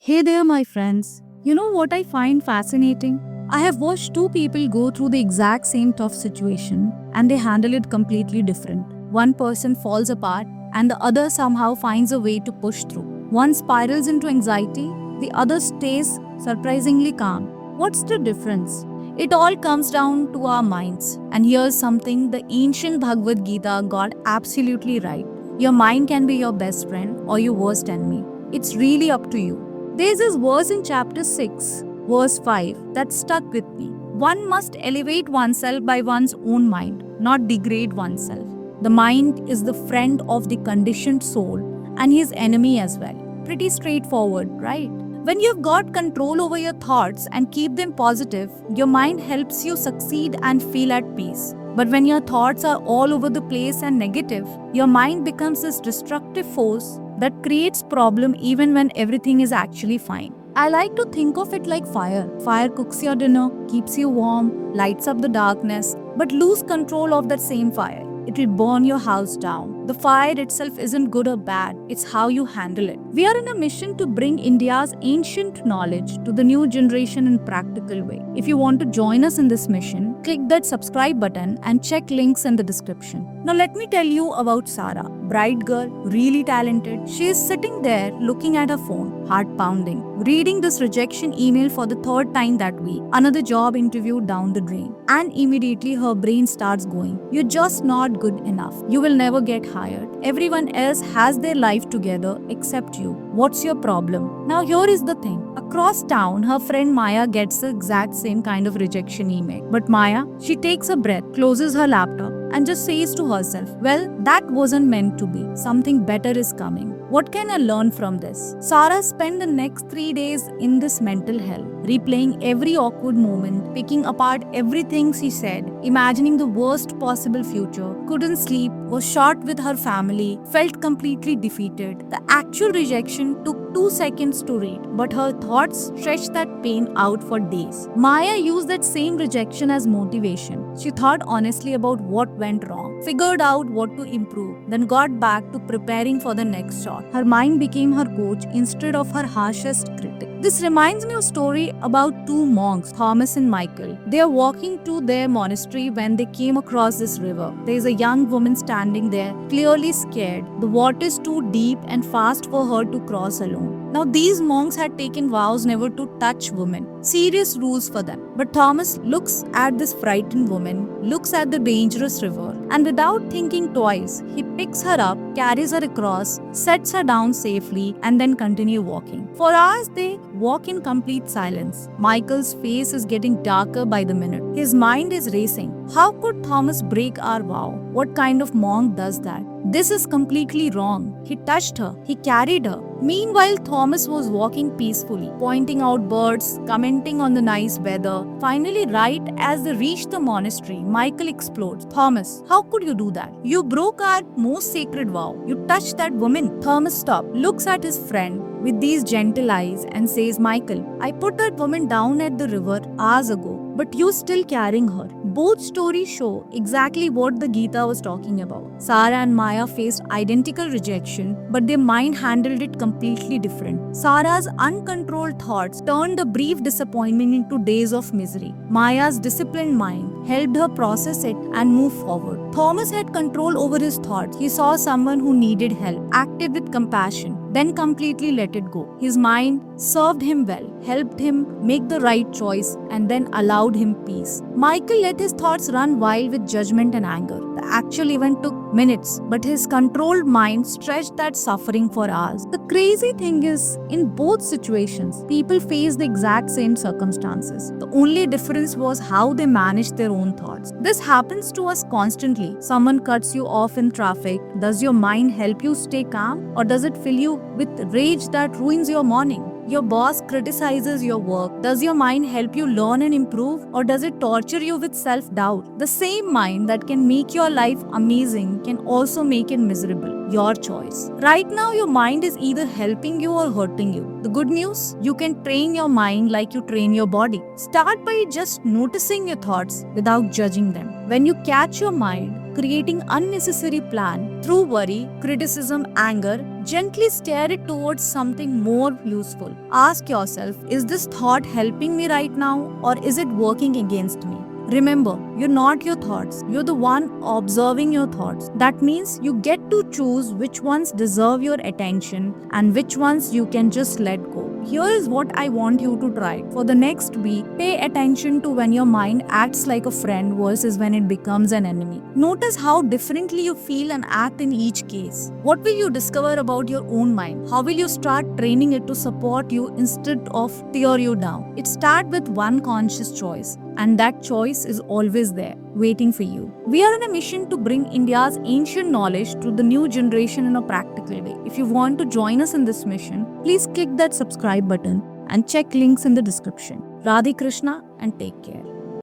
Hey there, my friends. You know what I find fascinating? I have watched two people go through the exact same tough situation and they handle it completely different. One person falls apart and the other somehow finds a way to push through. One spirals into anxiety, the other stays surprisingly calm. What's the difference? It all comes down to our minds. And here's something the ancient Bhagavad Gita got absolutely right. Your mind can be your best friend or your worst enemy. It's really up to you. There's this verse in chapter 6, verse 5, that stuck with me. One must elevate oneself by one's own mind, not degrade oneself. The mind is the friend of the conditioned soul and his enemy as well. Pretty straightforward, right? When you've got control over your thoughts and keep them positive, your mind helps you succeed and feel at peace. But when your thoughts are all over the place and negative, your mind becomes this destructive force that creates problem even when everything is actually fine. I like to think of it like fire. Fire cooks your dinner, keeps you warm, lights up the darkness, but lose control of that same fire. It will burn your house down. The fire itself isn't good or bad, it's how you handle it. We are in a mission to bring India's ancient knowledge to the new generation in practical way. If you want to join us in this mission, click that subscribe button and check links in the description. Now let me tell you about Sarah. Bright girl, really talented. She is sitting there looking at her phone, heart pounding, reading this rejection email for the third time that week. Another job interview down the drain. And immediately her brain starts going, "You're just not good enough. You will never get hired. Everyone else has their life together except you. What's your problem?" Now here is the thing. Across town, her friend Maya gets the exact same kind of rejection email. But Maya, she takes a breath, closes her laptop, and just says to herself, "Well, that wasn't meant to be. Something better is coming. What can I learn from this?" Sarah spent the next 3 days in this mental hell, replaying every awkward moment, picking apart everything she said, imagining the worst possible future, couldn't sleep, was short with her family, felt completely defeated. The actual rejection took 2 seconds to read, but her thoughts stretched that pain out for days. Maya used that same rejection as motivation. She thought honestly about what went wrong, figured out what to improve, then got back to preparing for the next shot. Her mind became her coach instead of her harshest critic. This reminds me of a story about two monks, Thomas and Michael. They are walking to their monastery when they came across this river. There is a young woman standing there, clearly scared. The water is too deep and fast for her to cross alone. Now these monks had taken vows never to touch women. Serious rules for them. But Thomas looks at this frightened woman, looks at the dangerous river, and without thinking twice, he picks her up, carries her across, sets her down safely, and then continue walking. For hours they walk in complete silence. Michael's face is getting darker by the minute. His mind is racing. How could Thomas break our vow? What kind of monk does that? This is completely wrong. He touched her. He carried her. Meanwhile, Thomas was walking peacefully, pointing out birds, commenting on the nice weather. Finally, right as they reached the monastery, Michael explodes. "Thomas, how could you do that? You broke our most sacred vow. You touched that woman." Thomas stops, looks at his friend with these gentle eyes and says, "Michael, I put that woman down at the river hours ago, but you're still carrying her." Both stories show exactly what the Gita was talking about. Sarah and Maya faced identical rejection, but their mind handled it completely different. Sarah's uncontrolled thoughts turned a brief disappointment into days of misery. Maya's disciplined mind helped her process it and move forward. Thomas had control over his thoughts. He saw someone who needed help, acted with compassion, then completely let it go. His mind served him well, helped him make the right choice, and then allowed him peace. Michael let his thoughts run wild with judgment and anger. The actual event took minutes, but his controlled mind stretched that suffering for hours. The crazy thing is, in both situations, people faced the exact same circumstances. The only difference was how they managed their own thoughts. This happens to us constantly. Someone cuts you off in traffic. Does your mind help you stay calm, or does it fill you with rage that ruins your morning? Your boss criticizes your work. Does your mind help you learn and improve, or does it torture you with self-doubt? The same mind that can make your life amazing can also make it miserable. Your choice. Right now, your mind is either helping you or hurting you. The good news, you can train your mind like you train your body. Start by just noticing your thoughts without judging them. When you catch your mind, creating unnecessary plan through worry, criticism, anger. Gently steer it towards something more useful. Ask yourself, is this thought helping me right now or is it working against me? Remember, you're not your thoughts. You're the one observing your thoughts. That means you get to choose which ones deserve your attention and which ones you can just let go. Here is what I want you to try. For the next week, pay attention to when your mind acts like a friend versus when it becomes an enemy. Notice how differently you feel and act in each case. What will you discover about your own mind? How will you start training it to support you instead of tear you down? It starts with one conscious choice, and that choice is always there, waiting for you. We are on a mission to bring India's ancient knowledge to the new generation in a practical way. If you want to join us in this mission, please click that subscribe button and check links in the description. Radhe Krishna and take care.